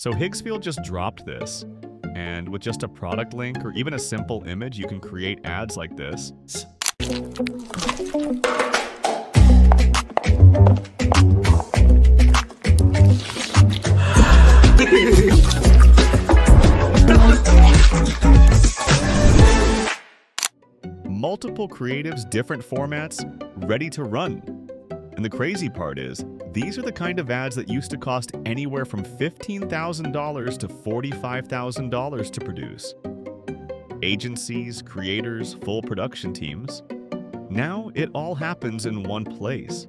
So Higgsfield just dropped this, and with just a product link or even a simple image, you can create ads like this. Multiple creatives, different formats, ready to run. And the crazy part is, these are the kind of ads that used to cost anywhere from $15,000 to $45,000 to produce. Agencies, creators, full production teams. Now it all happens in one place.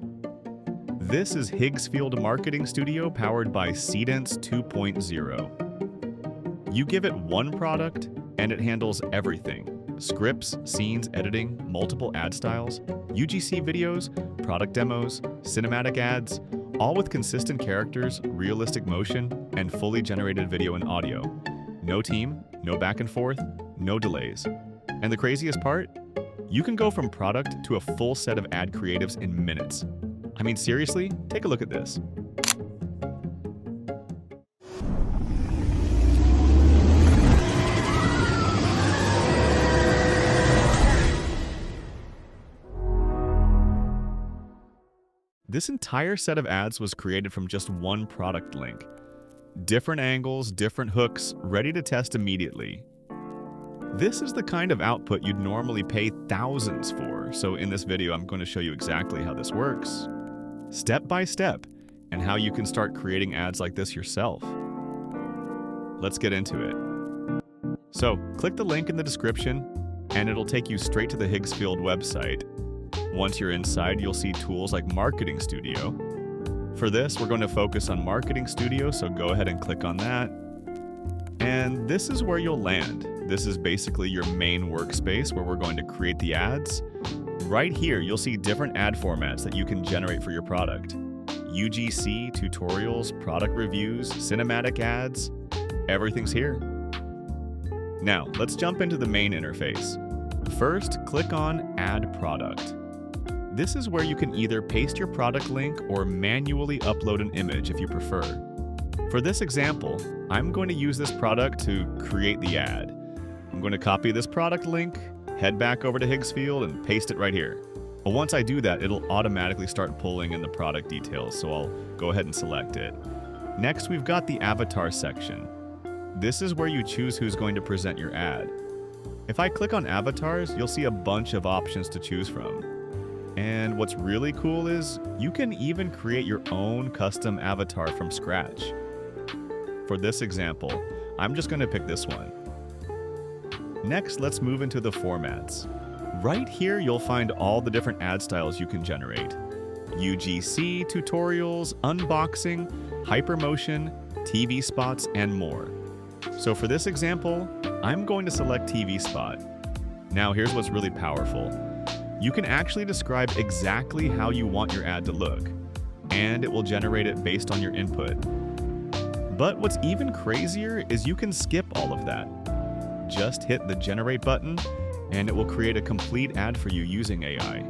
This is Higgsfield Marketing Studio powered by 𝘽𝙬 2.0. You give it one product and it handles everything. Scripts, scenes, editing, multiple ad styles, UGC videos, product demos, cinematic ads, all with consistent characters, realistic motion, and fully generated video and audio. No team, no back and forth, no delays. And the craziest part? You can go from product to a full set of ad creatives in minutes. I mean, seriously, take a look at this. This entire set of ads was created from just one product link. Different angles, different hooks, ready to test immediately. This is the kind of output you'd normally pay thousands for, so in this video I'm going to show you exactly how this works, step by step, and how you can start creating ads like this yourself. Let's get into it. So, click the link in the description, and it'll take you straight to the Higgsfield website. Once you're inside, you'll see tools like Marketing Studio. For this, we're going to focus on Marketing Studio, so go ahead and click on that. And this is where you'll land. This is basically your main workspace where we're going to create the ads. Right here, you'll see different ad formats that you can generate for your product. UGC, tutorials, product reviews, cinematic ads, everything's here. Now, let's jump into the main interface. First, click on Add Product. This is where you can either paste your product link or manually upload an image if you prefer. For this example, I'm going to use this product to create the ad. I'm going to copy this product link, head back over to Higgsfield, and paste it right here. But once I do that, it'll automatically start pulling in the product details, so I'll go ahead and select it. Next, we've got the avatar section. This is where you choose who's going to present your ad. If I click on avatars, you'll see a bunch of options to choose from. And what's really cool is you can even create your own custom avatar from scratch. For this example, I'm just going to pick this one. Next, let's move into the formats. Right here, you'll find all the different ad styles you can generate. UGC, tutorials, unboxing, hypermotion, TV spots, and more. So for this example, I'm going to select TV spot. Now here's what's really powerful. You can actually describe exactly how you want your ad to look, and it will generate it based on your input. But what's even crazier is you can skip all of that. Just hit the generate button, and it will create a complete ad for you using AI.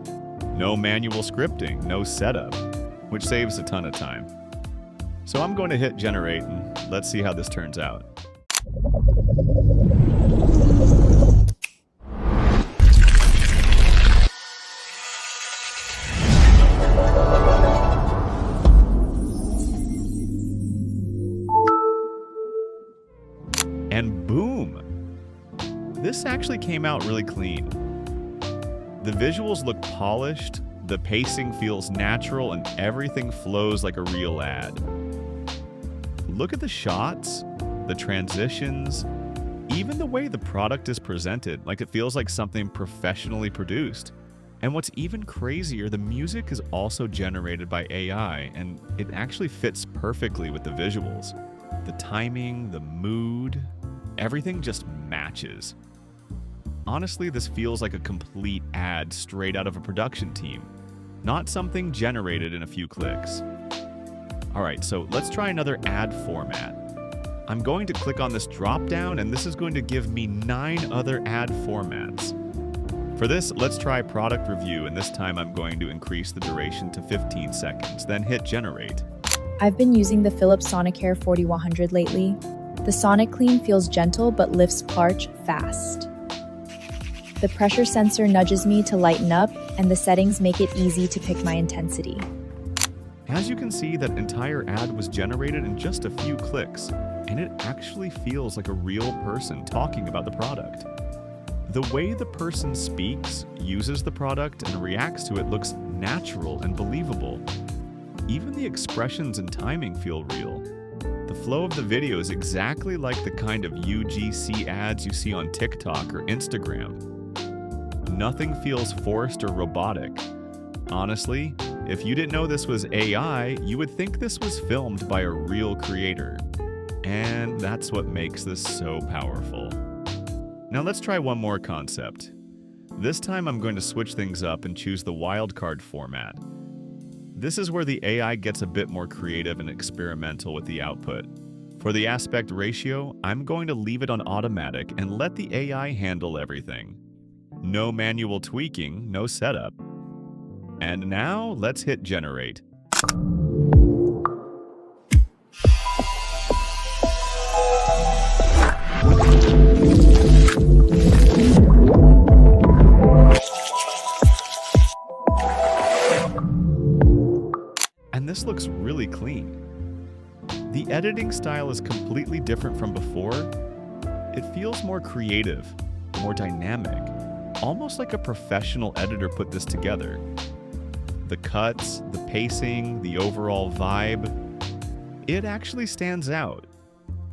No manual scripting, no setup, which saves a ton of time. So I'm going to hit generate, and let's see how this turns out. And boom! This actually came out really clean. The visuals look polished, the pacing feels natural, and everything flows like a real ad. Look at the shots, the transitions, even the way the product is presented, like it feels like something professionally produced. And what's even crazier, the music is also generated by AI, and it actually fits perfectly with the visuals. The timing, the mood, everything just matches. Honestly, this feels like a complete ad straight out of a production team, not something generated in a few clicks. Alright, so let's try another ad format. I'm going to click on this drop down, and this is going to give me 9 other ad formats. For this, let's try product review, and this time I'm going to increase the duration to 15 seconds, then hit generate. I've been using the Philips Sonicare 4100 lately. The Sonic Clean feels gentle but lifts parch fast. The pressure sensor nudges me to lighten up, and the settings make it easy to pick my intensity. As you can see, that entire ad was generated in just a few clicks, and it actually feels like a real person talking about the product. The way the person speaks, uses the product, and reacts to it looks natural and believable. Even the expressions and timing feel real. The flow of the video is exactly like the kind of UGC ads you see on TikTok or Instagram. Nothing feels forced or robotic. Honestly, if you didn't know this was AI, you would think this was filmed by a real creator. And that's what makes this so powerful. Now let's try one more concept. This time I'm going to switch things up and choose the wildcard format. This is where the AI gets a bit more creative and experimental with the output. For the aspect ratio, I'm going to leave it on automatic and let the AI handle everything. No manual tweaking, no setup. And now let's hit generate. And this looks really clean. The editing style is completely different from before. It feels more creative, more dynamic, almost like a professional editor put this together. The cuts, the pacing, the overall vibe, it actually stands out.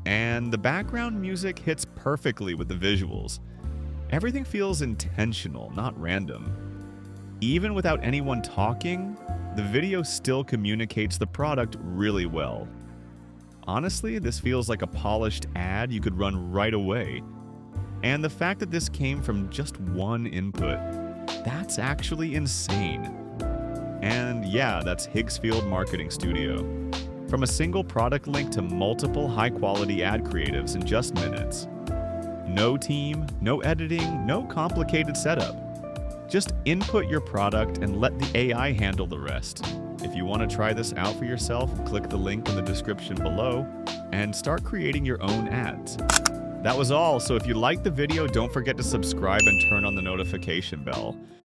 And the background music hits perfectly with the visuals. Everything feels intentional, not random. Even without anyone talking, the video still communicates the product really well. Honestly, this feels like a polished ad you could run right away. And the fact that this came from just one input, that's actually insane. And yeah, that's Higgsfield Marketing Studio. From a single product link to multiple high-quality ad creatives in just minutes. No team, no editing, no complicated setup. Just input your product and let the AI handle the rest. If you want to try this out for yourself, click the link in the description below and start creating your own ads. That was all, so if you liked the video, don't forget to subscribe and turn on the notification bell.